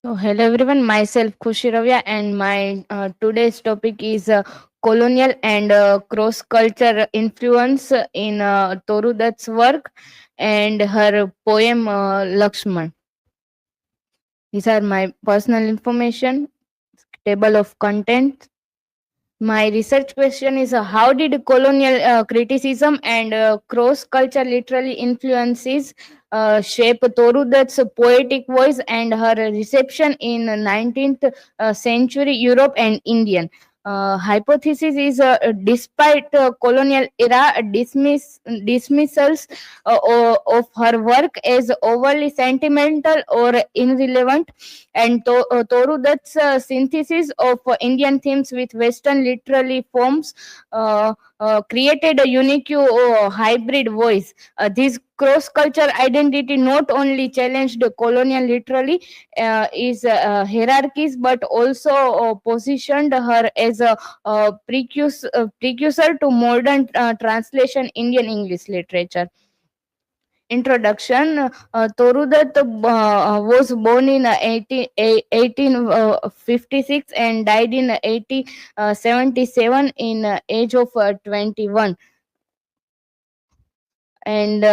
So, hello everyone, myself Khushi Ravya, and my today's topic is colonial and cross culture influence in Toru Dutt's work and her poem Lakshman. These are my personal information, table of content. My research question is how did colonial criticism and cross culture literally influences shape Toru Dutt's poetic voice and her reception in 19th century Europe and Indian? Hypothesis is despite colonial era dismissals of her work as overly sentimental or irrelevant, and Toru Dutt's synthesis of Indian themes with Western literary forms created a unique hybrid voice. This cross culture identity not only challenged the colonial literary is hierarchies, but also positioned her as a precursor to modern translation Indian English literature. Introduction. Toru Dutt was born in 1856 and died in 1877 in age of 21, and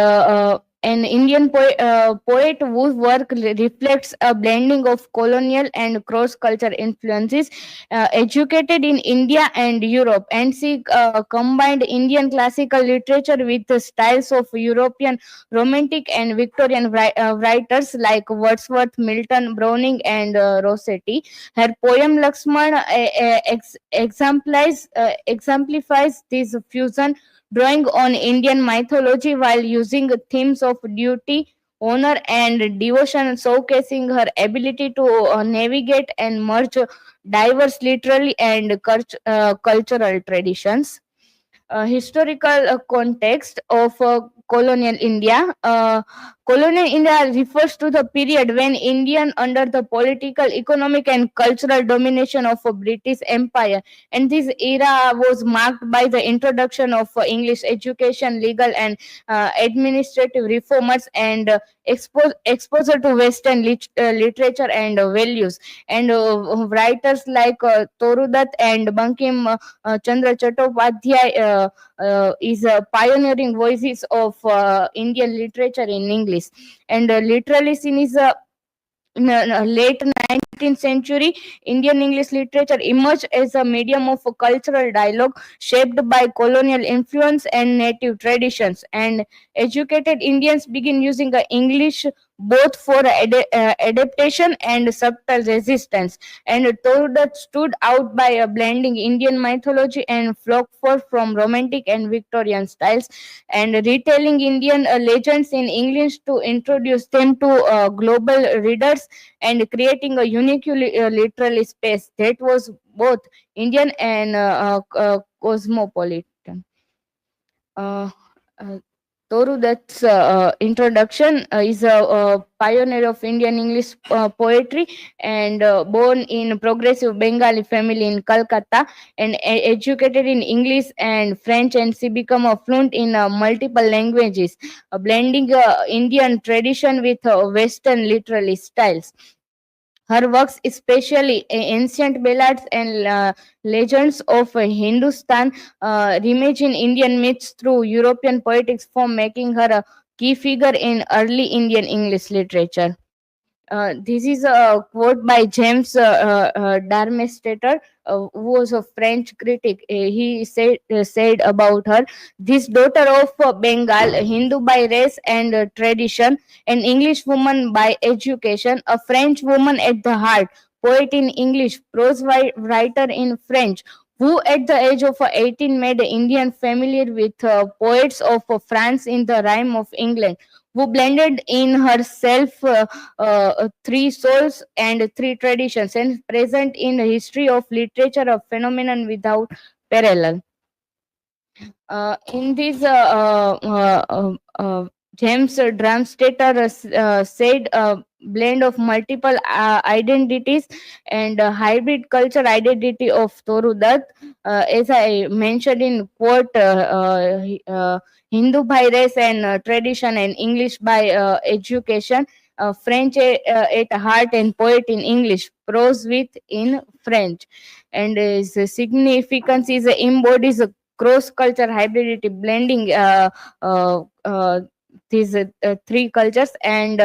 an Indian poet whose work reflects a blending of colonial and cross-culture influences. Educated in India and Europe, and she combined Indian classical literature with the styles of European Romantic and Victorian writers like Wordsworth, Milton, Browning, and Rossetti. Her poem Lakshman exemplifies this fusion, drawing on Indian mythology while using themes of duty, honor, and devotion, showcasing her ability to navigate and merge diverse literary and cultural traditions. Historical context of colonial India. Colonial India refers to the period when Indian under the political, economic, and cultural domination of a British Empire, and this era was marked by the introduction of English education, legal and administrative reformers, and exposure to Western literature and values. And writers like Toru Dutt and Bankim Chandra Chattopadhyay is pioneering voices of Indian literature in English. And literally seen is in late 19th century, Indian English literature emerged as a medium of cultural dialogue shaped by colonial influence and native traditions. And educated Indians begin using English both for adaptation and subtle resistance. And Toru Dutt stood out by blending Indian mythology and folklore from Romantic and Victorian styles, and retelling Indian legends in English to introduce them to global readers, and creating a unique literary space that was both Indian and cosmopolitan. Uh, uh, Toru Dutt's introduction is a pioneer of Indian English poetry, and born in progressive Bengali family in Calcutta, and educated in English and French, and she became fluent in multiple languages, blending Indian tradition with Western literary styles. Her works, especially ancient ballads and legends of Hindustan, reimagine Indian myths through European poetics form, making her a key figure in early Indian English literature. This is a quote by James Darmestater, who was a French critic. He said about her, "This daughter of Bengal, Hindu by race and tradition, an English woman by education, a French woman at the heart, poet in English, prose writer in French." Who at the age of 18 made Indian familiar with poets of France in the rhyme of England, who blended in herself three souls and three traditions, and present in the history of literature, a phenomenon without parallel. In this James Drumstater said blend of multiple identities and hybrid culture identity of Toru Dutt, as I mentioned in quote, Hindu by race and tradition and English by education. French at heart and poet in English, prose with in French. And his significance is embodies a cross culture hybridity, blending these three cultures, and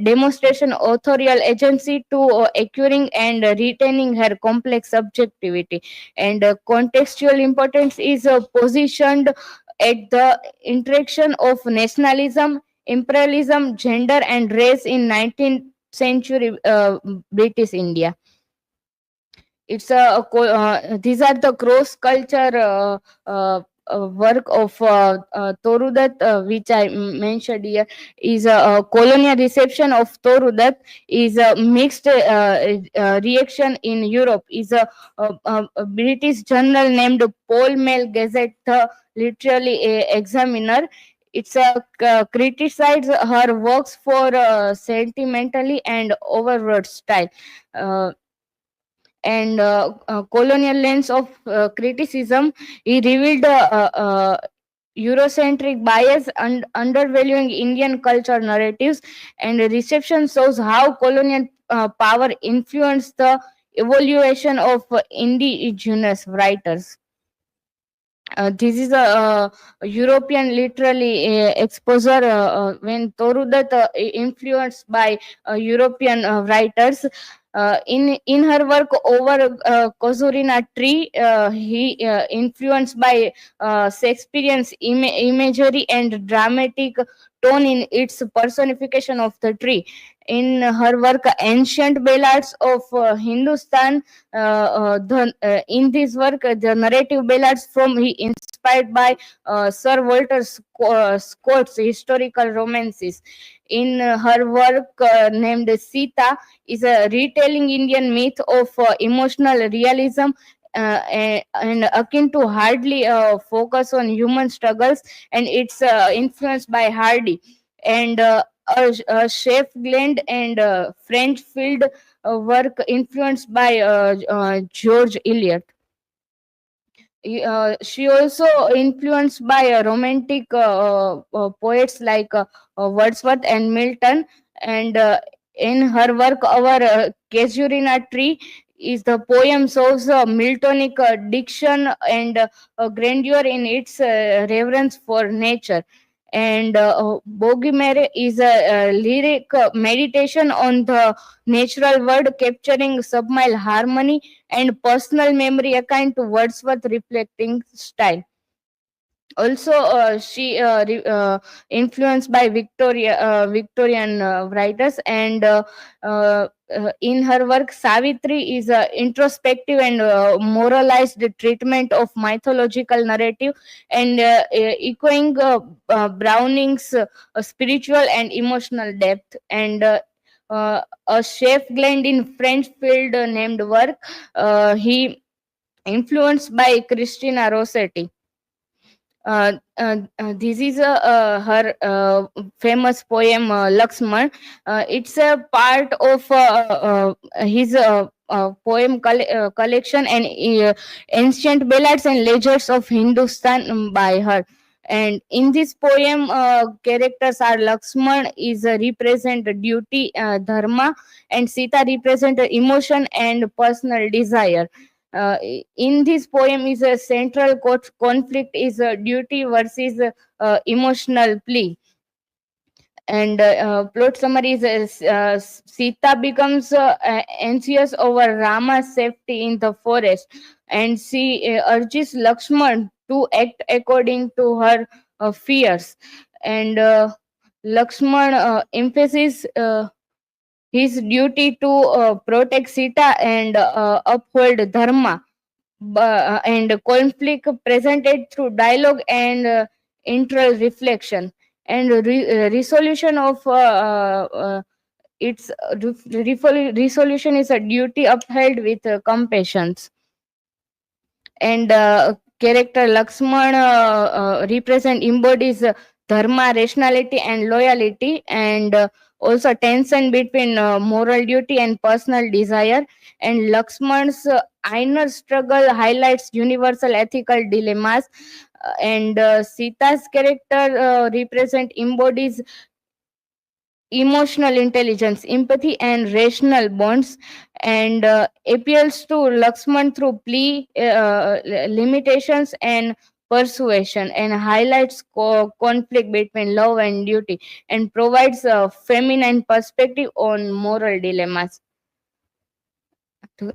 demonstration authorial agency to acquiring and retaining her complex subjectivity. And contextual importance is positioned at the interaction of nationalism, imperialism, gender, and race in 19th century British India. These are the cross culture work of Toru Dutt, which I mentioned here. Is a colonial reception of Toru Dutt is a mixed reaction in Europe. Is a British journal named Pall Mall Gazette, the literally examiner. It's criticized her works for sentimentally and overwrought style. Uh, and colonial lens of criticism, he revealed Eurocentric bias and undervaluing Indian culture narratives, and reception shows how colonial power influenced the evaluation of indigenous writers. This is a European literary exposure when Toru Dutt influenced by European writers. In her work over Kozurina Tree, he influenced by Shakespearean imagery and dramatic tone in its personification of the tree. In her work Ancient Ballads of Hindustan, in this work, the narrative ballads from he inspired by Sir Walter Scott's historical romances. In her work named Sita, is a retelling Indian myth of emotional realism. And akin to hardly focus on human struggles, and it's influenced by Hardy. And a chef blend and French field work influenced by George Eliot. She also influenced by romantic poets like Wordsworth and Milton. And in her work, our Casuarina Tree is the poem shows Miltonic diction and grandeur in its reverence for nature. And Bogimere is a lyric meditation on the natural world, capturing subtle harmony and personal memory akin to Wordsworth reflecting style. Also, she influenced by Victorian writers. And in her work Savitri is a introspective and moralized treatment of mythological narrative, and echoing Browning's spiritual and emotional depth. And a chef Glend in French field named work, he influenced by Christina Rossetti. This is her famous poem Lakshman. It's a part of his poem collection, and ancient ballads and legends of Hindustan by her. And in this poem, characters are Lakshman is represent duty, dharma, and Sita represent emotion and personal desire. In this poem is a central conflict is duty versus emotional plea. And plot summary is Sita becomes anxious over Rama's safety in the forest, and she urges Lakshman to act according to her fears. And Lakshman emphasizes his duty to protect Sita and uphold dharma. And conflict presented through dialogue and internal reflection. And resolution of its resolution is a duty upheld with compassion. And character Lakshman represent embodies dharma, rationality, and loyalty. And also tension between moral duty and personal desire. And Lakshman's inner struggle highlights universal ethical dilemmas. And Sita's character represent embodies emotional intelligence, empathy, and rational bonds, and appeals to Lakshman through plea, limitations, and persuasion, and highlights conflict between love and duty, and provides a feminine perspective on moral dilemmas.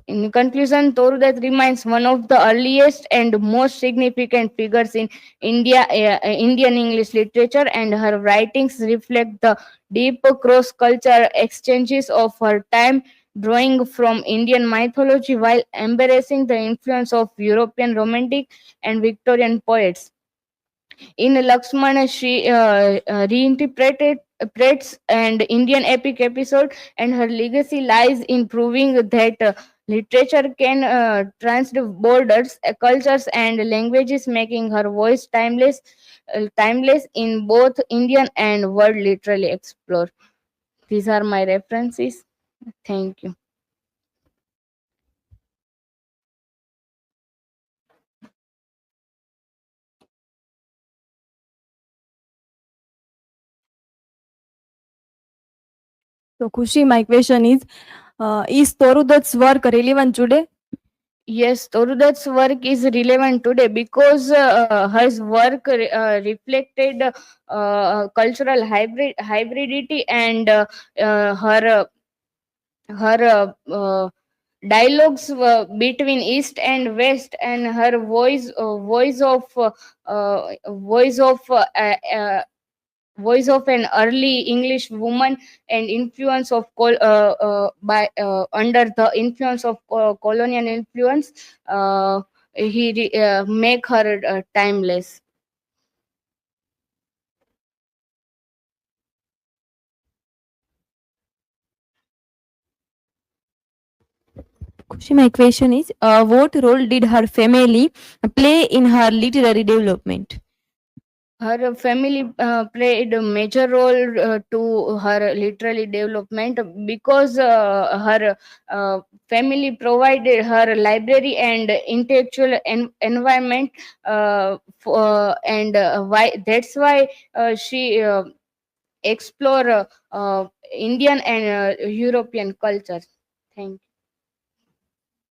In conclusion, Toru Dutt remains one of the earliest and most significant figures in Indian English literature, and her writings reflect the deep cross-cultural exchanges of her time, drawing from Indian mythology while embracing the influence of European Romantic and Victorian poets. In Lakshmana, she reinterpreted Pratt's and Indian epic episode, and her legacy lies in proving that literature can transcend borders, cultures, and languages, making her voice timeless in both Indian and world literally explore. These are my references. Thank you. So, Khushi, my question is Toru Dutt's work relevant today? Yes, Torudat's work is relevant today because his work reflected cultural hybridity, and her dialogues between East and West, and her voice of voice of an early English woman, and influence of by under the influence of colonial influence, make her timeless. Khushi, my question is what role did her family play in her literary development? Her family played a major role to her literary development because her family provided her library and intellectual environment, and why that's why she explore Indian and European culture. Thank you.